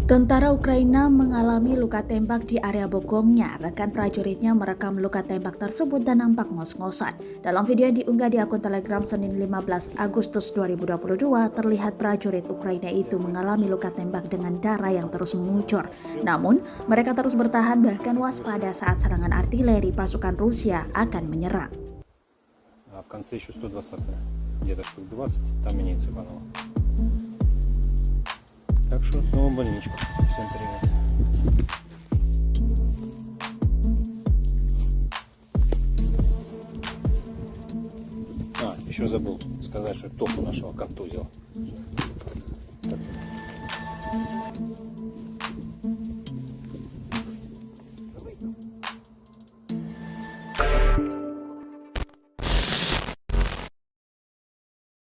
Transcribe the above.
Tentara Ukraina mengalami luka tembak di area bokongnya. Rekan prajuritnya merekam luka tembak tersebut dan nampak ngos-ngosan. Dalam video yang diunggah di akun Telegram Senin 15 Agustus 2022, terlihat prajurit Ukraina itu mengalami luka tembak dengan darah yang terus mengucur. Namun, mereka terus bertahan bahkan waspada saat serangan artileri pasukan Rusia akan menyerang. В конце еще 120-я, где-то штук 20, там имеется панова. Так что снова больничка. Всем привет. Еще забыл сказать, что Тоху нашего контузил.